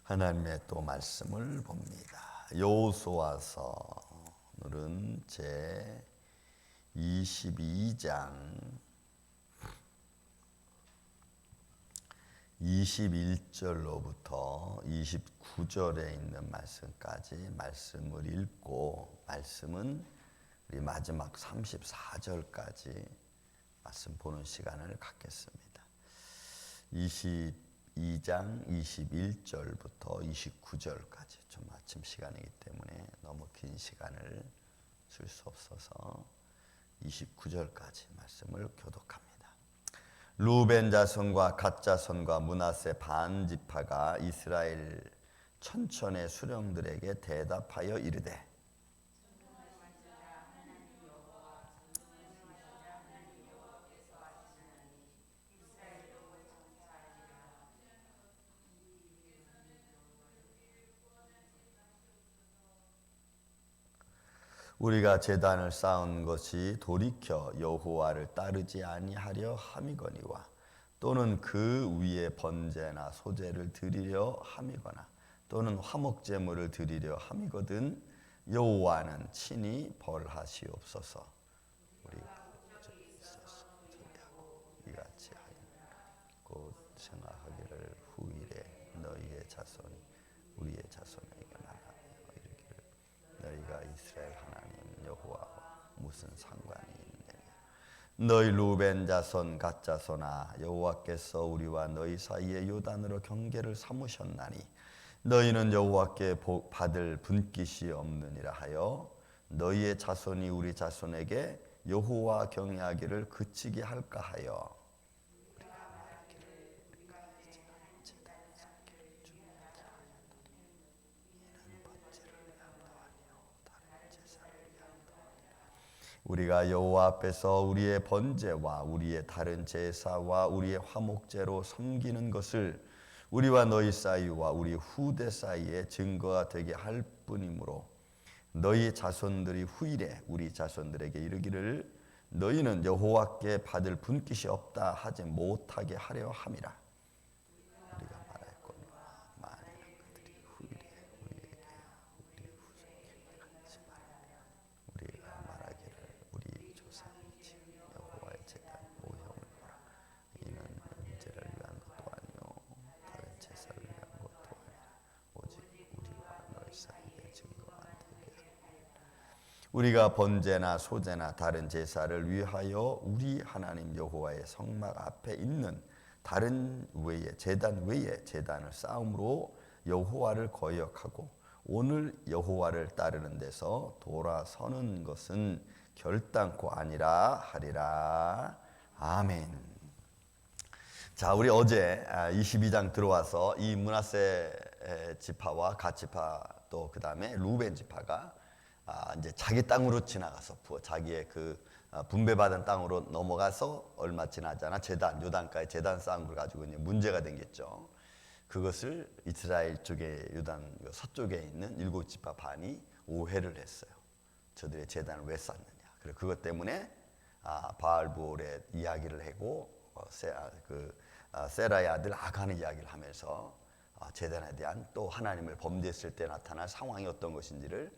하나님의 또 말씀을 봅니다. 여호수아서 오늘은 제 22장 21절로부터 29절에 있는 말씀까지 말씀을 읽고 말씀은 우리 마지막 34절까지 말씀 보는 시간을 갖겠습니다. 22장 21절부터 29절까지 좀 아침 시간이기 때문에 너무 긴 시간을 쓸 수 없어서 29절까지 말씀을 교독합니다. 루벤 자손과 갓 자손과 므낫세 반 지파가 이스라엘 천천의 수령들에게 대답하여 이르되 우리가 제단을 쌓은 것이 돌이켜 여호와를 따르지 아니하려 함이거니와 또는 그 위에 번제나 소제를 드리려 함이거나 또는 화목제물을 드리려 함이거든 여호와는 친히 벌하시옵소서. 우리가 있어서 저리하고 이같이 하여 곧 생각하기를 후일에 너희의 자손이 우리의 자손에게 말하며 이르기를 너희가 이스라엘 하나님 여호와와 무슨 상관이 있느냐. 너희 루벤 자손 갓 자손아 여호와께서 우리와 너희 사이에 요단으로 경계를 삼으셨나니 너희는 여호와께 받을 분깃이 없느니라 하여 너희의 자손이 우리 자손에게 여호와 경외하기를 그치게 할까 하여 우리가 여호와 앞에서 우리의 번제와 우리의 다른 제사와 우리의 화목제로 섬기는 것을 우리와 너희 사이와 우리 후대 사이에 증거가 되게 할 뿐이므로 너희 자손들이 후일에 우리 자손들에게 이르기를 너희는 여호와께 받을 분깃이 없다 하지 못하게 하려 함이라. 우리가 말할거니와 만일 그들이 후일에 우리에게 우리 후손에게 하지 말하며 우리가 말하기를 우리 조상이지 여호와의 제단 모형을 보라. 이는 은제를 위한 것도 아니요 다른 제사를 위한 것도 아니라 오직 우리와 너희 사이에 증거만 되게 하고 우리가 번제나 소제나 다른 제사를 위하여 우리 하나님 여호와의 성막 앞에 있는 다른 외에 제단 외에 제단을 쌓음으로 여호와를 거역하고 오늘 여호와를 따르는 데서 돌아서는 것은 결단코 아니라 하리라. 아멘. 자, 우리 어제 22장 들어와서 이 므낫세 지파와 갓 지파 또 그 다음에 루벤 지파가 이제 자기 땅으로 지나가서 자기의 그 분배받은 땅으로 넘어가서 얼마 지나지 않아 제단 요단가에 제단 쌓은 걸 가지고 이제 문제가 생겼죠. 그것을 이스라엘 쪽에 요단 서쪽에 있는 일곱 지파 반이 오해를 했어요. 저들의 제단을 왜 쌓느냐. 그래서 그것 때문에 바알부올의 이야기를 하고 세라의 아들 아간의 이야기를 하면서 제단에 대한 또 하나님을 범죄했을 때 나타날 상황이 어떤 것인지를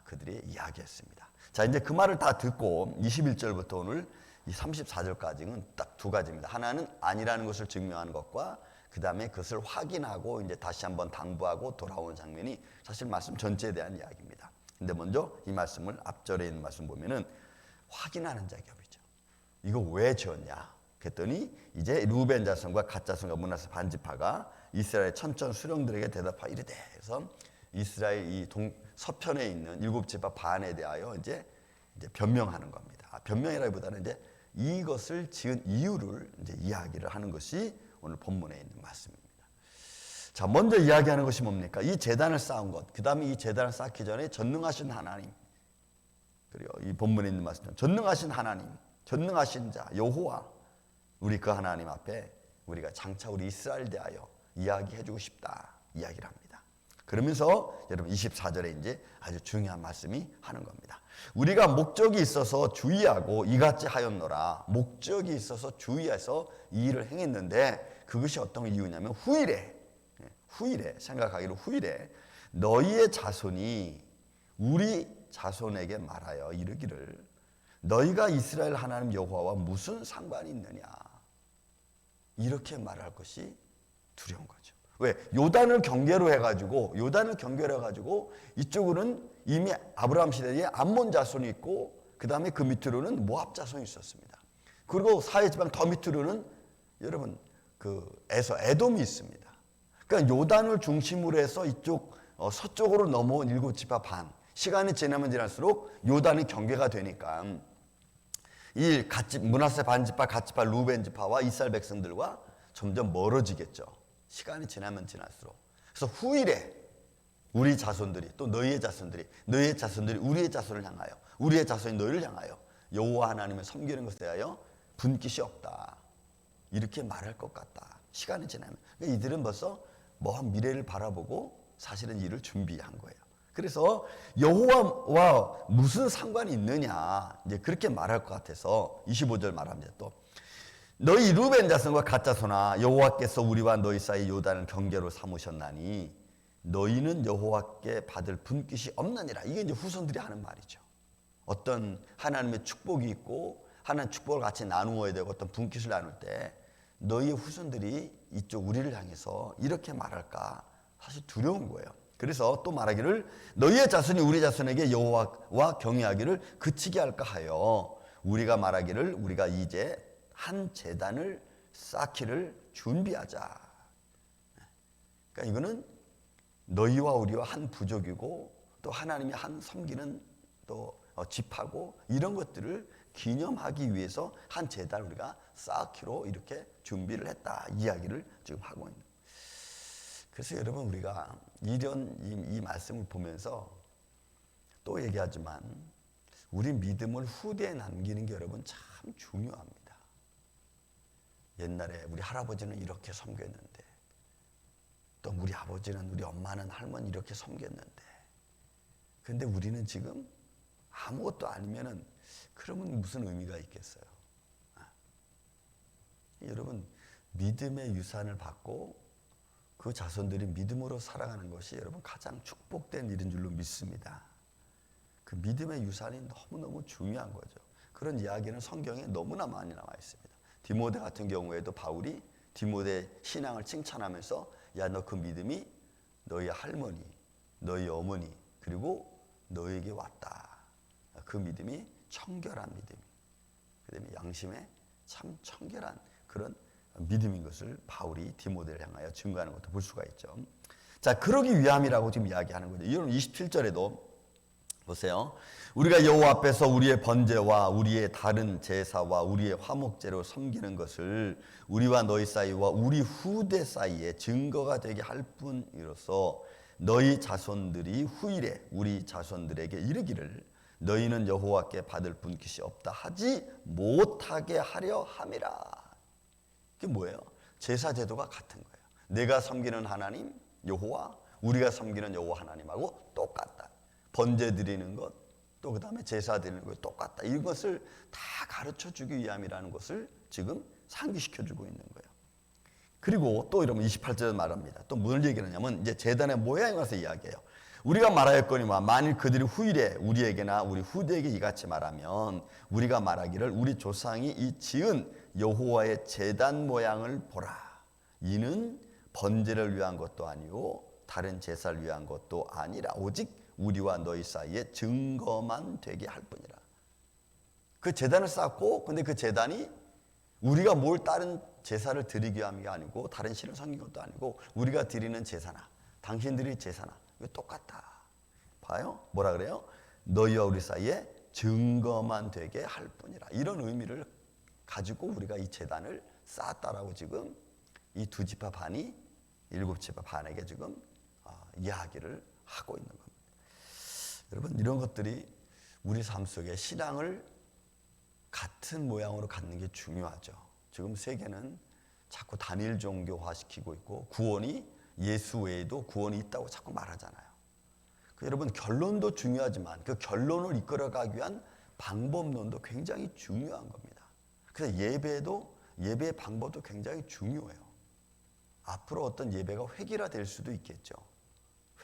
그들이 이야기했습니다. 자, 이제 그 말을 다 듣고 21절부터 오늘 이 34절까지는 딱 두 가지입니다. 하나는 아니라는 것을 증명하는 것과 그 다음에 그것을 확인하고 이제 다시 한번 당부하고 돌아온 장면이 사실 말씀 전체에 대한 이야기입니다. 근데 먼저 이 말씀을 앞절에 있는 말씀 보면은 확인하는 작업이죠. 이거 왜 지었냐? 그랬더니 이제 루벤 자손과 갓 자손과 므낫세 반 지파가 이스라엘 천천 수령들에게 대답하 이르되 해서 이스라엘 이 서편에 있는 일곱 지파 반에 대하여 이제 변명하는 겁니다. 변명이라기보다는 이제 이것을 지은 이유를 이제 이야기를 하는 것이 오늘 본문에 있는 말씀입니다. 자, 먼저 이야기하는 것이 뭡니까? 이 제단을 쌓은 것, 그 다음에 이 제단을 쌓기 전에 전능하신 하나님, 그리고 이 본문에 있는 말씀, 전능하신 하나님, 전능하신 자 여호와, 우리 그 하나님 앞에 우리가 장차 우리 이스라엘 대하여 이야기해주고 싶다 이야기를 합니다. 그러면서 여러분 24절에 이제 아주 중요한 말씀이 하는 겁니다. 우리가 목적이 있어서 주의하고 이같이 하였노라. 목적이 있어서 주의해서 이 일을 행했는데 그것이 어떤 이유냐면 후일에 후일에 생각하기를 후일에 너희의 자손이 우리 자손에게 말하여 이르기를 너희가 이스라엘 하나님 여호와와 무슨 상관이 있느냐 이렇게 말할 것이 두려운 거죠. 왜? 요단을 경계로 해가지고 이쪽으로는 이미 아브라함 시대에 암몬 자손이 있고 그 다음에 그 밑으로는 모압 자손이 있었습니다. 그리고 사해 지방 더 밑으로는 여러분 에돔이 있습니다. 그러니까 요단을 중심으로 해서 이쪽 서쪽으로 넘어온 7지파 반, 시간이 지나면 지날수록 요단이 경계가 되니까 이 므낫세 반지파, 갓지파, 루벤 지파와 이스라엘 백성들과 점점 멀어지겠죠. 시간이 지나면 지날수록. 그래서 후일에 우리 자손들이 또 너희의 자손들이 우리의 자손을 향하여 우리의 자손이 너희를 향하여 여호와 하나님을 섬기는 것에 대하여 분깃이 없다. 이렇게 말할 것 같다. 시간이 지나면. 그러니까 이들은 벌써 먼 미래를 바라보고 사실은 이를 준비한 거예요. 그래서 여호와와 무슨 상관이 있느냐 이제 그렇게 말할 것 같아서 25절 말합니다. 또 너희 루벤 자손과 갓 자손아 여호와께서 우리와 너희 사이 요단을 경계로 삼으셨나니 너희는 여호와께 받을 분깃이 없느니라. 이게 이제 후손들이 하는 말이죠. 어떤 하나님의 축복이 있고 하나님 축복을 같이 나누어야 되고 어떤 분깃을 나눌 때 너희의 후손들이 이쪽 우리를 향해서 이렇게 말할까 사실 두려운 거예요. 그래서 또 말하기를 너희의 자손이 우리 자손에게 여호와와 경외하기를 그치게 할까 하여 우리가 말하기를 우리가 이제 한 제단을 쌓기를 준비하자. 그러니까 이거는 너희와 우리와 한 부족이고 또 하나님이 한 섬기는 또 집하고 이런 것들을 기념하기 위해서 한 제단을 우리가 쌓기로 이렇게 준비를 했다. 이야기를 지금 하고 있는. 그래서 여러분 우리가 이런 이 말씀을 보면서 또 얘기하지만 우리 믿음을 후대에 남기는 게 여러분 참 중요합니다. 옛날에 우리 할아버지는 이렇게 섬겼는데 또 우리 아버지는 우리 엄마는 할머니 이렇게 섬겼는데 근데 우리는 지금 아무것도 아니면은 그러면 무슨 의미가 있겠어요? 여러분 믿음의 유산을 받고 그 자손들이 믿음으로 살아가는 것이 여러분 가장 축복된 일인 줄로 믿습니다. 그 믿음의 유산이 너무너무 중요한 거죠. 그런 이야기는 성경에 너무나 많이 나와 있습니다. 디모데 같은 경우에도 바울이 디모데 신앙을 칭찬하면서 야, 너 그 믿음이 너희 할머니, 너희 어머니 그리고 너에게 왔다. 그 믿음이 청결한 믿음, 그 다음에 양심에 참 청결한 그런 믿음인 것을 바울이 디모데를 향하여 증거하는 것도 볼 수가 있죠. 자, 그러기 위함이라고 지금 이야기하는 거죠. 여러분 27절에도 보세요. 우리가 여호와 앞에서 우리의 번제와 우리의 다른 제사와 우리의 화목제로 섬기는 것을 우리와 너희 사이와 우리 후대 사이에 증거가 되게 할 뿐이로서 너희 자손들이 후일에 우리 자손들에게 이르기를 너희는 여호와께 받을 분깃이 없다 하지 못하게 하려 함이라. 그게 뭐예요? 제사 제도가 같은 거예요. 내가 섬기는 하나님 여호와, 우리가 섬기는 여호와 하나님하고 똑같다. 번제 드리는 것, 또 그 다음에 제사 드리는 것 똑같다. 이것을 다 가르쳐 주기 위함이라는 것을 지금 상기시켜 주고 있는 거예요. 그리고 또 여러분 28절에 말합니다. 또 뭘 얘기하냐면 이제 제단의 모양에 가서 이야기해요. 우리가 말하였거니와 만일 그들이 후일에 우리에게나 우리 후대에게 이같이 말하면 우리가 말하기를 우리 조상이 이 지은 여호와의 제단 모양을 보라. 이는 번제를 위한 것도 아니고 다른 제사를 위한 것도 아니라 오직 우리와 너희 사이에 증거만 되게 할 뿐이라. 그 제단을 쌓고 근데 그 제단이 우리가 뭘 다른 제사를 드리기 위함이 아니고 다른 신을 섬긴 것도 아니고 우리가 드리는 제사나 당신들이 제사나 이거 똑같다. 봐요? 뭐라 그래요? 너희와 우리 사이에 증거만 되게 할 뿐이라. 이런 의미를 가지고 우리가 이 제단을 쌓았다라고 지금 이 두 지파 반이 7지파 반에게 지금 이야기를 하고 있는 겁니다. 여러분 이런 것들이 우리 삶 속에 신앙을 같은 모양으로 갖는 게 중요하죠. 지금 세계는 자꾸 단일 종교화시키고 있고 구원이 예수 외에도 구원이 있다고 자꾸 말하잖아요. 여러분 결론도 중요하지만 그 결론을 이끌어가기 위한 방법론도 굉장히 중요한 겁니다. 그래서 예배의 방법도 굉장히 중요해요. 앞으로 어떤 예배가 획일화될 수도 있겠죠.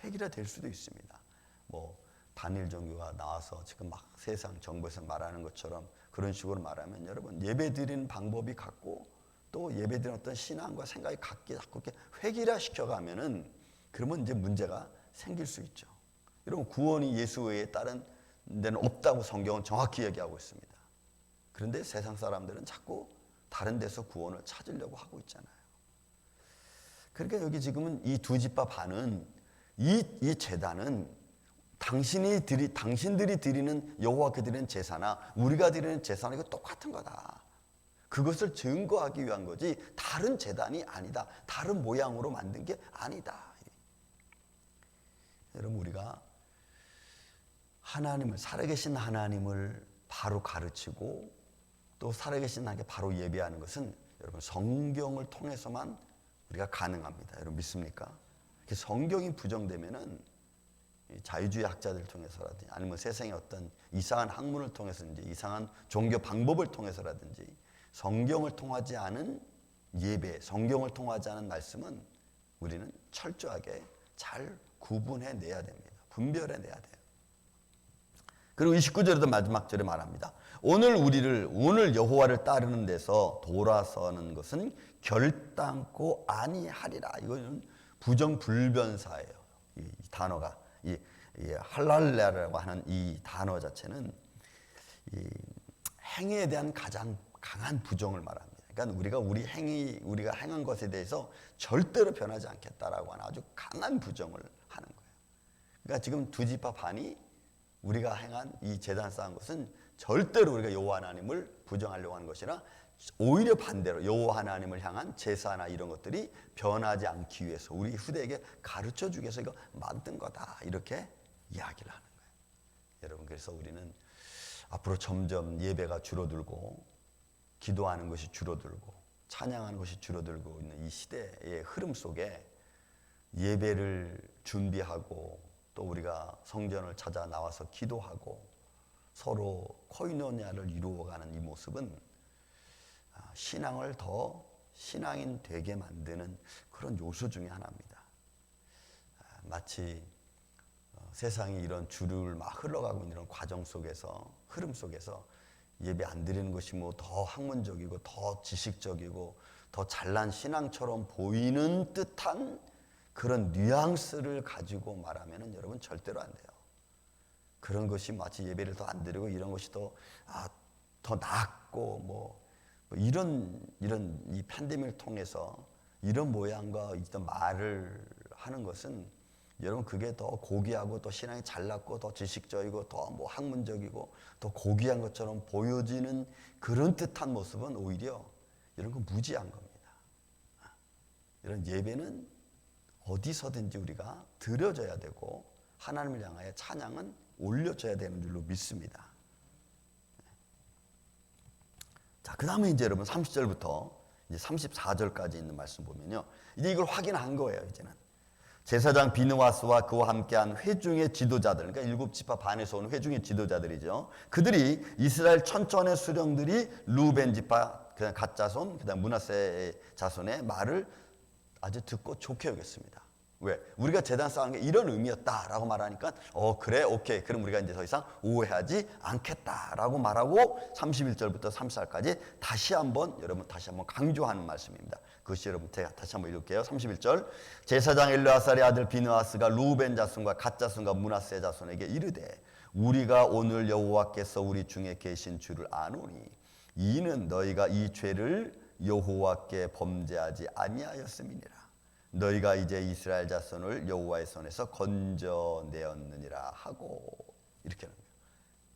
획일화될 수도 있습니다. 뭐 단일 종교가 나와서 지금 막 세상 정부에서 말하는 것처럼 그런 식으로 말하면 여러분 예배 드리는 방법이 같고 또 예배 드리는 어떤 신앙과 생각이 같게 자꾸 이렇게 획일화 시켜가면은 그러면 이제 문제가 생길 수 있죠. 여러분 구원이 예수 외에 다른 데는 없다고 성경은 정확히 얘기하고 있습니다. 그런데 세상 사람들은 자꾸 다른 데서 구원을 찾으려고 하고 있잖아요. 그러니까 여기 지금은 이 두 집합 반은 이 제단은 당신들이 드리는 여호와께 드리는 제사나 우리가 드리는 제사나 이거 똑같은 거다. 그것을 증거하기 위한 거지 다른 제단이 아니다. 다른 모양으로 만든 게 아니다. 여러분 우리가 하나님을 살아계신 하나님을 바로 가르치고 또 살아계신 하나님께 바로 예배하는 것은 여러분 성경을 통해서만 우리가 가능합니다. 여러분 믿습니까? 성경이 부정되면은 자유주의 학자들을 통해서라든지 아니면 세상의 어떤 이상한 학문을 통해서든지 이상한 종교 방법을 통해서라든지 성경을 통하지 않은 예배, 성경을 통하지 않은 말씀은 우리는 철저하게 잘 구분해내야 됩니다. 분별해내야 돼요. 그리고 29절에도 마지막 절에 말합니다. 오늘 여호와를 따르는 데서 돌아서는 것은 결단코 아니하리라. 이거는 부정불변사예요. 이 단어가 이 할랄레라고 하는 이 단어 자체는 이 행위에 대한 가장 강한 부정을 말합니다. 그러니까 우리가 행한 것에 대해서 절대로 변하지 않겠다라고 하는 아주 강한 부정을 하는 거예요. 그러니까 지금 두 집합 반이 우리가 행한 이 제단 쌓은 것은 절대로 우리가 여호와 하나님을 부정하려고 하는 것이라 오히려 반대로 여호와 하나님을 향한 제사나 이런 것들이 변하지 않기 위해서 우리 후대에게 가르쳐 주기 위해서 이거 만든 거다 이렇게 이야기를 하는 거예요. 여러분 그래서 우리는 앞으로 점점 예배가 줄어들고 기도하는 것이 줄어들고 찬양하는 것이 줄어들고 있는 이 시대의 흐름 속에 예배를 준비하고 또 우리가 성전을 찾아 나와서 기도하고 서로 코이노니아를 이루어가는 이 모습은 신앙을 더 신앙인 되게 만드는 그런 요소 중에 하나입니다. 마치 세상이 이런 주류를 막 흘러가고 있는 이런 과정 속에서 흐름 속에서 예배 안 드리는 것이 뭐 더 학문적이고 더 지식적이고 더 잘난 신앙처럼 보이는 듯한 그런 뉘앙스를 가지고 말하면은 여러분 절대로 안 돼요. 그런 것이 마치 예배를 더 안 드리고 이런 것이 더 낫고 뭐 이런 이 팬데믹을 통해서 이런 모양과 이런 말을 하는 것은 여러분 그게 더 고귀하고 또 신앙이 잘났고 더 지식적이고 더 뭐 학문적이고 더 고귀한 것처럼 보여지는 그런 듯한 모습은 오히려 이런 거 무지한 겁니다. 이런 예배는 어디서든지 우리가 드려져야 되고 하나님을 향하여 찬양은 올려져야 되는 줄로 믿습니다. 자, 그 다음에 이제 여러분 30절부터 이제 34절까지 있는 말씀 보면요. 이제 이걸 확인한 거예요, 이제는. 제사장 비느와스와 그와 함께한 회중의 지도자들, 그러니까 일곱 지파 반에서 온 회중의 지도자들이죠. 그들이 이스라엘 천천의 수령들이 루벤 지파, 그다음 갓 자손, 그다음 므낫세 자손의 말을 아주 듣고 좋게 여겼습니다. 왜? 우리가 제단 쌓은 게 이런 의미였다라고 말하니까 그래 오케이 그럼 우리가 이제 더 이상 오해하지 않겠다라고 말하고 31절부터 34절까지 다시 한번 강조하는 말씀입니다. 그것이 여러분 제가 다시 한번 읽을게요. 31절 제사장 엘르아살의 아들 비느하스가 루벤 자손과 갓 자손과 므낫세 자손에게 이르되 우리가 오늘 여호와께서 우리 중에 계신 줄을 아노니 이는 너희가 이 죄를 여호와께 범죄하지 아니하였음이니라. 너희가 이제 이스라엘 자손을 여호와의 손에서 건져내었느니라 하고 이렇게 하는 거예요.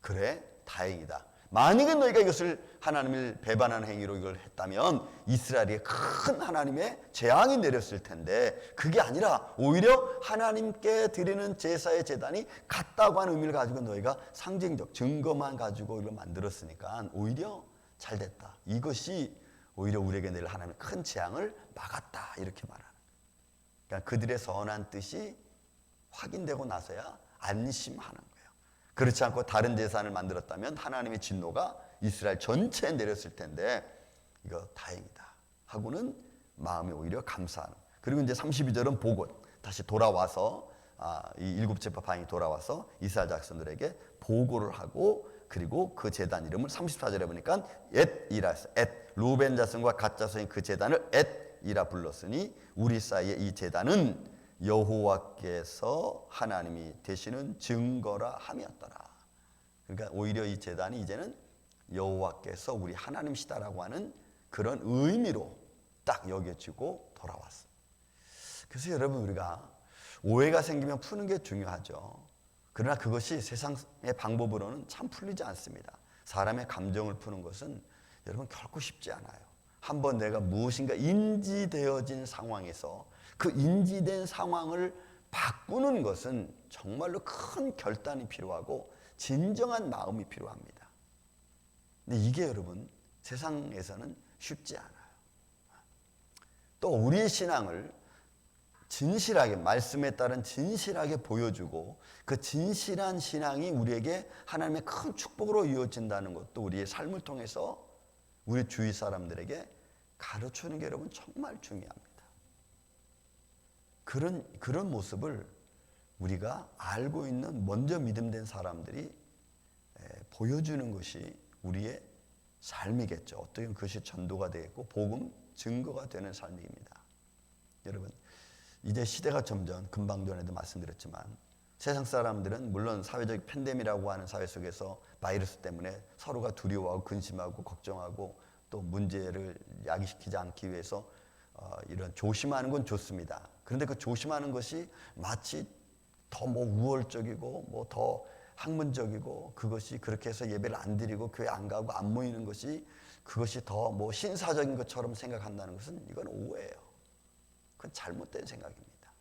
그래 다행이다. 만약에 너희가 이것을 하나님을 배반하는 행위로 이걸 했다면 이스라엘에 큰 하나님의 재앙이 내렸을 텐데 그게 아니라 오히려 하나님께 드리는 제사의 제단이 같다고 하는 의미를 가지고 너희가 상징적 증거만 가지고 이걸 만들었으니까 오히려 잘 됐다. 이것이 오히려 우리에게 내릴 하나님의 큰 재앙을 막았다 이렇게 말하는. 그러니까 그들의 선한 뜻이 확인되고 나서야 안심하는 거예요. 그렇지 않고 다른 제사를 만들었다면 하나님의 진노가 이스라엘 전체에 내렸을 텐데 이거 다행이다 하고는 마음이 오히려 감사하는. 그리고 이제 32절은 복원. 다시 돌아와서 이 일곱 지파방이 돌아와서 이스라엘 자손들에게 보고를 하고, 그리고 그 제단 이름을 34절에 보니까 엣이라 했어요. 엣. 루벤 자손과 갓 자손이 그 제단을 엣이라 불렀으니 우리 사이에 이 제단은 여호와께서 하나님이 되시는 증거라 함이었더라. 그러니까 오히려 이 제단이 이제는 여호와께서 우리 하나님이시다라고 하는 그런 의미로 딱 여겨지고 돌아왔어요. 그래서 여러분, 우리가 오해가 생기면 푸는 게 중요하죠. 그러나 그것이 세상의 방법으로는 참 풀리지 않습니다. 사람의 감정을 푸는 것은 여러분 결코 쉽지 않아요. 한번 내가 무엇인가 인지되어진 상황에서 그 인지된 상황을 바꾸는 것은 정말로 큰 결단이 필요하고 진정한 마음이 필요합니다. 근데 이게 여러분 세상에서는 쉽지 않아요. 또 우리의 신앙을 진실하게, 말씀에 따른 진실하게 보여주고 그 진실한 신앙이 우리에게 하나님의 큰 축복으로 이어진다는 것도 우리의 삶을 통해서 우리 주위 사람들에게 가르치는 게 여러분 정말 중요합니다. 그런 모습을 우리가 알고 있는 먼저 믿음된 사람들이 보여주는 것이 우리의 삶이겠죠. 어떻게 보면 그것이 전도가 되겠고 복음 증거가 되는 삶입니다. 여러분, 이제 시대가 점점, 금방 전에도 말씀드렸지만 세상 사람들은 물론 사회적 팬데믹이라고 하는 사회 속에서 바이러스 때문에 서로가 두려워하고 근심하고 걱정하고 또 문제를 야기시키지 않기 위해서 이런 조심하는 건 좋습니다. 그런데 그 조심하는 것이 마치 더 우월적이고 더 학문적이고, 그것이 그렇게 해서 예배를 안 드리고 교회 안 가고 안 모이는 것이 그것이 더 신사적인 것처럼 생각한다는 것은 이건 오해예요. 그건 잘못된 생각입니다.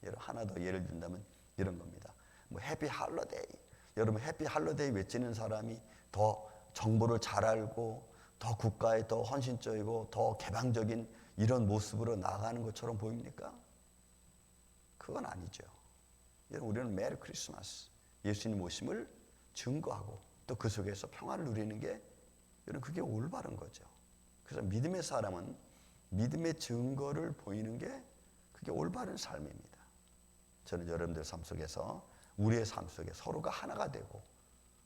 여러분, 하나 더 예를 든다면 이런 겁니다. 해피 할러데이. 여러분, 해피 할러데이 외치는 사람이 더 정보를 잘 알고 더 국가에 더 헌신적이고 더 개방적인 이런 모습으로 나아가는 것처럼 보입니까? 그건 아니죠. 여러분, 우리는 메리 크리스마스, 예수님 오심을 증거하고 또 그 속에서 평안을 누리는 게 여러분 그게 올바른 거죠. 그래서 믿음의 사람은 믿음의 증거를 보이는 게 그게 올바른 삶입니다. 저는 여러분들 삶 속에서, 우리의 삶 속에 서로가 하나가 되고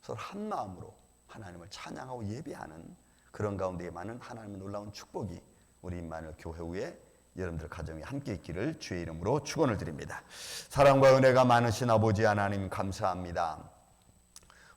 서로 한 마음으로 하나님을 찬양하고 예배하는 그런 가운데에 많은 하나님의 놀라운 축복이 우리 임마누엘 교회 후에 여러분들 가정에 함께 있기를 주의 이름으로 축원을 드립니다. 사랑과 은혜가 많으신 아버지 하나님 감사합니다.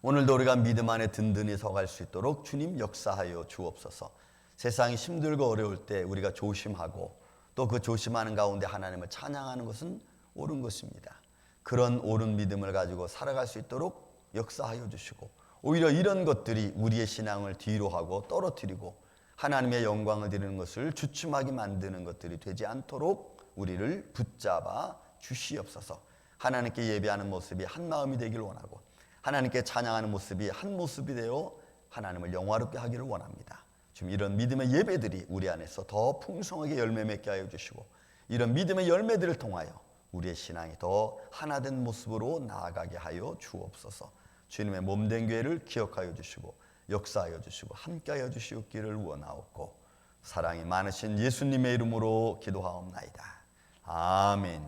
오늘도 우리가 믿음 안에 든든히 서갈 수 있도록 주님 역사하여 주옵소서. 세상이 힘들고 어려울 때 우리가 조심하고 또 그 조심하는 가운데 하나님을 찬양하는 것은 옳은 것입니다. 그런 옳은 믿음을 가지고 살아갈 수 있도록 역사하여 주시고, 오히려 이런 것들이 우리의 신앙을 뒤로 하고 떨어뜨리고 하나님의 영광을 드리는 것을 주춤하게 만드는 것들이 되지 않도록 우리를 붙잡아 주시옵소서. 하나님께 예배하는 모습이 한 마음이 되길 원하고 하나님께 찬양하는 모습이 한 모습이 되어 하나님을 영화롭게 하기를 원합니다. 지금 이런 믿음의 예배들이 우리 안에서 더 풍성하게 열매 맺게 하여 주시고, 이런 믿음의 열매들을 통하여 우리의 신앙이 더 하나된 모습으로 나아가게 하여 주옵소서. 주님의 몸된 교회를 기억하여 주시고 역사하여 주시고 함께하여 주시옵기를 원하옵고, 사랑이 많으신 예수님의 이름으로 기도하옵나이다. 아멘.